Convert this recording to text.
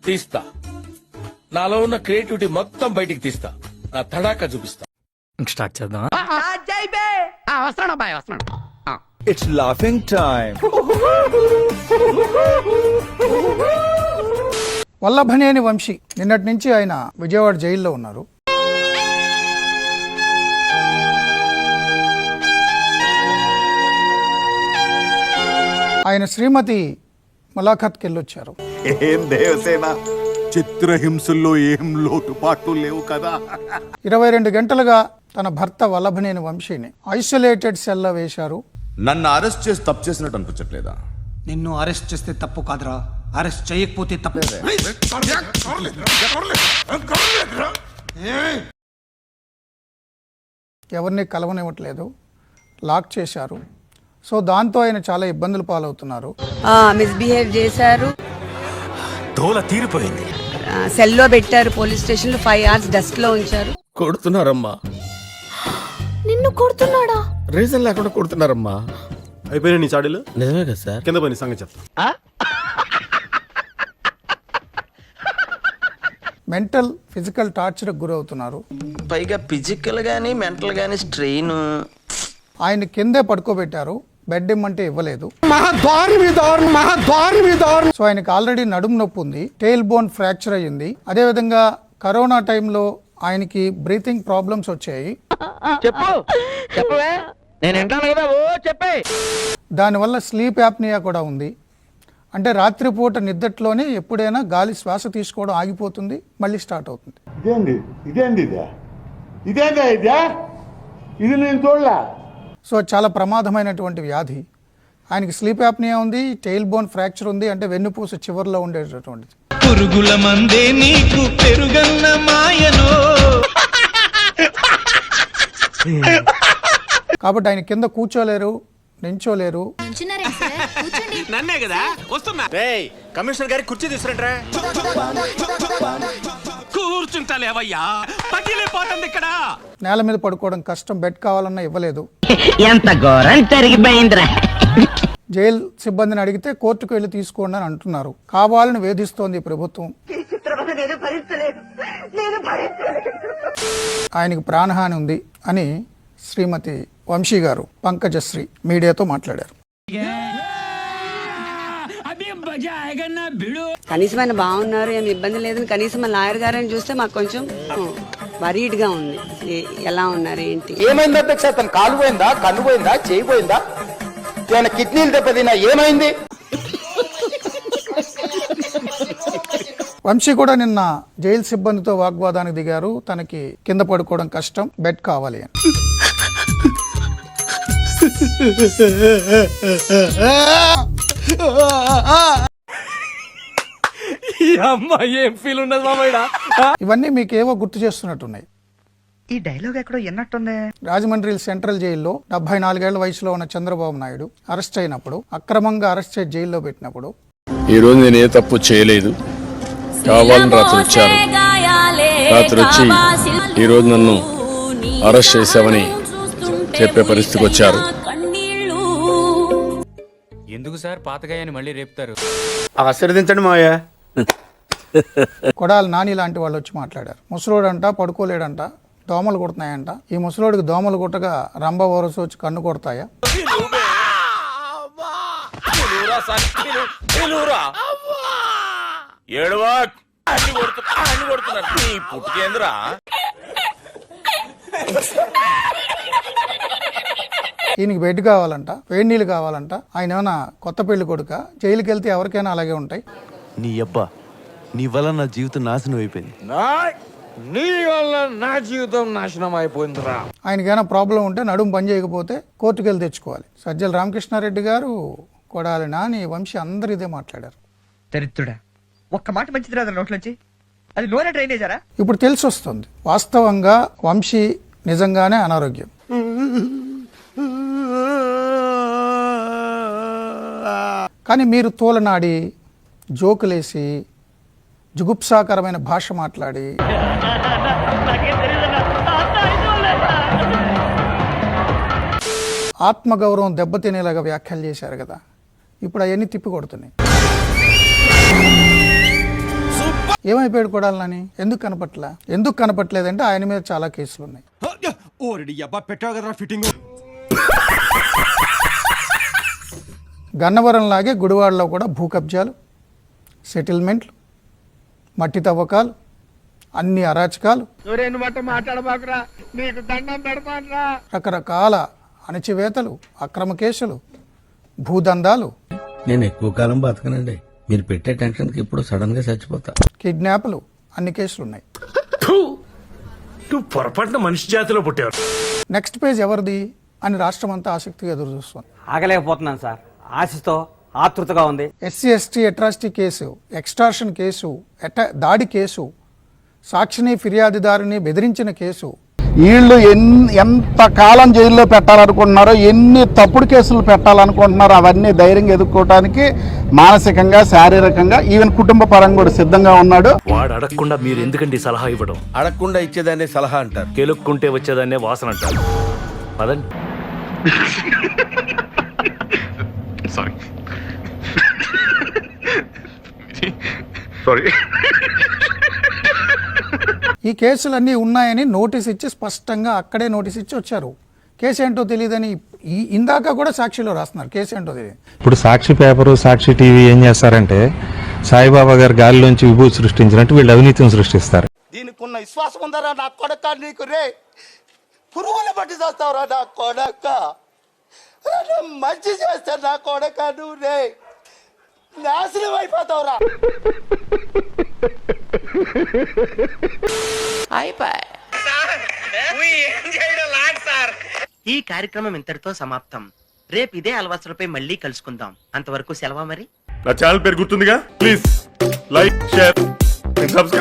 తీస్తా, నాలో ఉన్న క్రియేటివిటీ మొత్తం బయటికి తీస్తా, నా తడాకా చూపిస్తా. స్టార్ట్ చేద్దాం. వస్తున్నాడు అబ్బాయి, వస్తున్నాడు. It's laughing time. Vallabhaneni Vamsi నిన్నటి నుంచి ఆయన విజయవాడ జైల్లో ఉన్నారు. ఆయన శ్రీమతి ములాఖత్కి వెళ్ళొచ్చారు. ఏం దేవసేన, చిత్రహింసల్లో ఏం లోటుపాట్లు లేవు కదా. 22 గంటలుగా తన భర్త వల్లభనేని వంశీని ఐసోలేటెడ్ సెల్లో వేశారు. నన్ను అరెస్ట్ చేసి తప్పు చేసినట్టు అనిపించట్లేదా? నిన్ను అరెస్ట్ చేస్తే తప్పు కాదురా, అరెస్ట్ చేయకపోతే తప్పు. ఎవరిని కలవనివ్వట్లేదు, లాక్ చేశారు. సో దాంతో ఆయన చాలా ఇబ్బందులు పాలవుతున్నారు. మిస్బిహేవ్ చేశారు, తోల తీరిపోయింది, సెల్లో పెట్టారు, పోలీస్ స్టేషన్ లో 5 hours డస్ట్ లో ఉంచారు. కొడుతున్నారమ్మా, నిన్ను కొడుతున్నాడా? రీజన్ లేకుండా కొడుతున్నారమ్మా. అయిపోయినా నీ చాడీలు? నిజమే కదా సార్. కింద పోయి సంగతి చెప్తా. మెంటల్ ఫిజికల్ టార్చర్కి గురవుతున్నారు. పైగా ఫిజికల్ గానీ మెంటల్ గానీ స్ట్రెయిన్. ఆయన కిందే పడుకోబెట్టారు, బెడ్ ఇమ్మంటే ఇవ్వలేదు. సో ఆయనకి ఆల్రెడీ నడుము నొప్పి ఉంది, టెయిల్ బోన్ ఫ్రాక్చర్ అయ్యింది. అదేవిధంగా కరోనా టైంలో ఆయనకి బ్రీతింగ్ ప్రాబ్లమ్స్ వచ్చాయి. దానివల్ల స్లీప్ యాప్నియా కూడా ఉంది. అంటే రాత్రిపూట నిద్దట్లోనే ఎప్పుడైనా గాలి శ్వాస తీసుకోవడం ఆగిపోతుంది, మళ్ళీ స్టార్ట్ అవుతుంది. సో చాలా ప్రమాదమైనటువంటి వ్యాధి. ఆయనకి స్లీప్ యాప్నియా ఉంది, టెయిల్ బోన్ ఫ్రాక్చర్ ఉంది, అంటే వెన్నుపూస చివరిలో ఉండేటటువంటిది. పురుగుల మందే నీకు పెరుగన్న మాయనో. కాబట్టి ఆయన కింద కూర్చోలేరు, నించోలేరు. నన్నే కదా వస్తున్నా. కమిషనర్ గారి కుర్చీ తీసుకుంటారా? కూర్చుంటా లేవయ్యా, పగిలిపోతుంది ఇక్కడ. నేల మీద పడుకోవడం కష్టం, బెడ్ కావాలన్నా ఇవ్వలేదు. ఎంత ఘోరం జరిగిపోయిందిరా. జైలు సిబ్బందిని అడిగితే కోర్టుకు వెళ్ళి తీసుకోండి అని అంటున్నారు. కావాలని వేధిస్తోంది ఈ ప్రభుత్వం. ఆయనకి ప్రాణహాని ఉంది అని శ్రీమతి వంశీ గారు పంకజశ్రీ మీడియాతో మాట్లాడారు. కనీసం ఆయన బాగున్నారు, ఏమి ఇబ్బంది లేదని కనీసం లాయర్ గారని చూస్తే మాకు కొంచెం వరీడ్ గా ఉంది. ఎలా ఉన్నారు ఏంటి? ఏమైందా అధ్యక్ష? తన కాలు పోయిందా, కన్ను పోయిందా, చేయి పోయిందా, ఏమైనా కిడ్నీలు దెబ్బతిన్నా, ఏమైంది? వంశీ కూడా నిన్న జైలు సిబ్బందితో వాగ్వాదానికి దిగారు. తనకి కింద పడుకోవడం కష్టం, బెడ్ కావాలి అని. ఏం ఫీల్ ఉన్నది మామయ్య? ఇవన్నీ మీకేవో గుర్తు చేస్తున్నట్టున్నాయి. ఈ డైలాగ్ ఎక్కడో ఎన్నట్టుంది. రాజమండ్రి సెంట్రల్ జైల్లో 74 ఏళ్ల వయసులో ఉన్న చంద్రబాబు నాయుడు అరెస్ట్ అయినప్పుడు, అక్రమంగా అరెస్ట్ చేసి జైల్లో పెట్టినప్పుడు, ఈ రోజు నేను ఏ తప్పు చేయలేదు, కావాలని రాత్రి వచ్చారు, రాత్రి వచ్చి ఈ రోజు నన్ను అరెస్ట్ చేశామని చెప్పే పరిస్థితికి వచ్చారు. ఎందుకు సార్ పాతగాయని మళ్ళీ రేపుతారు? ఆశీర్వదించండి మాయా. కొడాలి నాని లాంటి వాళ్ళు వచ్చి మాట్లాడారు. ముసలోడంట పడుకోలేడంట, దోమలు కొడుతున్నాయంట. ఈ ముసలోడికి దోమలు కొట్టగా రంభ వరస వచ్చి కన్ను కొడతాయా? ఈయనకి బెడ్ కావాలంట, వేడి నీళ్ళు కావాలంట. ఆయన ఏమైనా కొత్త పెళ్లి కొడుక? జైలుకి వెళ్తే ఎవరికైనా అలాగే ఉంటాయి. నీ అబ్బా, నీ వల్ల నా జీవితం నాశనం అయిపోయింది. నీ వల్ల నా జీవితం నాశనం అయిపోయిందిరా. ఆయనకైనా ప్రాబ్లం ఉంటే నడుము పని చేయకపోతే కోర్టుకు వెళ్ళి తెచ్చుకోవాలి. సజ్జల రామకృష్ణారెడ్డి గారు, కొడాలి నాని, వంశీ అందరు ఇదే మాట్లాడారు. దరిద్రుడా, ఒక్క మాట మంచిది రాదు నోట్లోంచి. అది లోనే డ్రైనేజారా? ఇప్పుడు తెలిసి వస్తుంది వాస్తవంగా వంశీ నిజంగానే అనారోగ్యం. కానీ మీరు తోలనాడి, జోకులేసి, జుగుప్సాకరమైన భాష మాట్లాడి, ఆత్మగౌరవం దెబ్బతినేలాగా వ్యాఖ్యలు చేశారు కదా. ఇప్పుడు అవన్నీ తిప్పికొడుతున్నాయి. ఏమైపోయాడు కొడాలని? ఎందుకు కనపట్లేదంటే ఆయన మీద చాలా కేసులు ఉన్నాయి. పెట్టావు కదరా ఫిట్టింగ్. గన్నవరం లాగే గుడివాడలో కూడా భూ కబ్జాలు, సెటిల్మెంట్లు, మట్టి తవ్వకాలు, అన్ని అరాచకాలు, రకరకాల అణచివేతలు, అక్రమ కేసులు, భూదందాలు, నేను ఎక్కువ కాలం బతకనండి, మీరు పెట్టే టెన్షన్కి ఇప్పుడు సడన్ గా చచ్చిపోతా. కిడ్నాప్లు, అన్ని కేసులు ఉన్నాయి. నువ్వు పొరపాటున మనిషి జాతిలో పుట్టావు. నెక్స్ట్ పేజ్ ఎవరిది అని రాష్ట్రం అంతా ఆసక్తిగా ఎదురు చూస్తుంది. ఆగలేకపోతున్నాను సార్, ఆశతో ఆతృతగా ఉంది. SC ST atrocity case, extortion case, దాడి కేసు, సాక్షిని ఫిర్యాదుదారుని బెదిరించిన కేసు. వీళ్ళు ఎంత కాలం జైల్లో పెట్టాలనుకుంటున్నారో, ఎన్ని తప్పుడు కేసులు పెట్టాలనుకుంటున్నారో అవన్నీ ధైర్యంగా ఎదుర్కోవడానికి మానసికంగా, శారీరకంగా, ఈవెన్ కుటుంబ పరంగా కూడా సిద్ధంగా ఉన్నాడు. వాడు అడగకుండా మీరు ఎందుకండి సలహా ఇవ్వడం? అడగకుండా ఇచ్చేదాన్ని సలహా అంటారు, కెలుక్కుంటే వచ్చేదాన్నే వాసన అంటారు. పదండి. ఈ కేసులన్నీ ఉన్నాయని నోటీస్ ఇచ్చి స్పష్టంగా అక్కడే నోటీస్ ఇచ్చి వచ్చారు. కేసు ఏంటో తెలియదని ఇందాక కూడా సాక్షిలో రాస్తున్నారు, కేసు ఏంటో తెలియదు. ఇప్పుడు సాక్షి పేపరు, సాక్షి టీవీ ఏం చేస్తారంటే సాయిబాబా గారు గాలిలోంచి విభూతి సృష్టించినట్టు వీళ్ళు అవినీతిని సృష్టిస్తారు. దీనికి ఉన్న విశ్వాసం ఉందరా నా కొడక, నీకు రే పురుగులు పట్టి చేస్తావురా నా కొడక, మంచి చేస్తా నా కొడక, నువ్వు రే నాశనం అయిపోతావురా. ఈ కార్యక్రమం ఇంతటితో సమాప్తం. రేపు ఇదే అలవాసులపై మళ్ళీ కలుసుకుందాం. అంతవరకు సెలవా మరి. నా ఛానల్ పేరు గుర్తుందిగా, ప్లీజ్ లైక్, షేర్, సబ్స్క్రైబ్.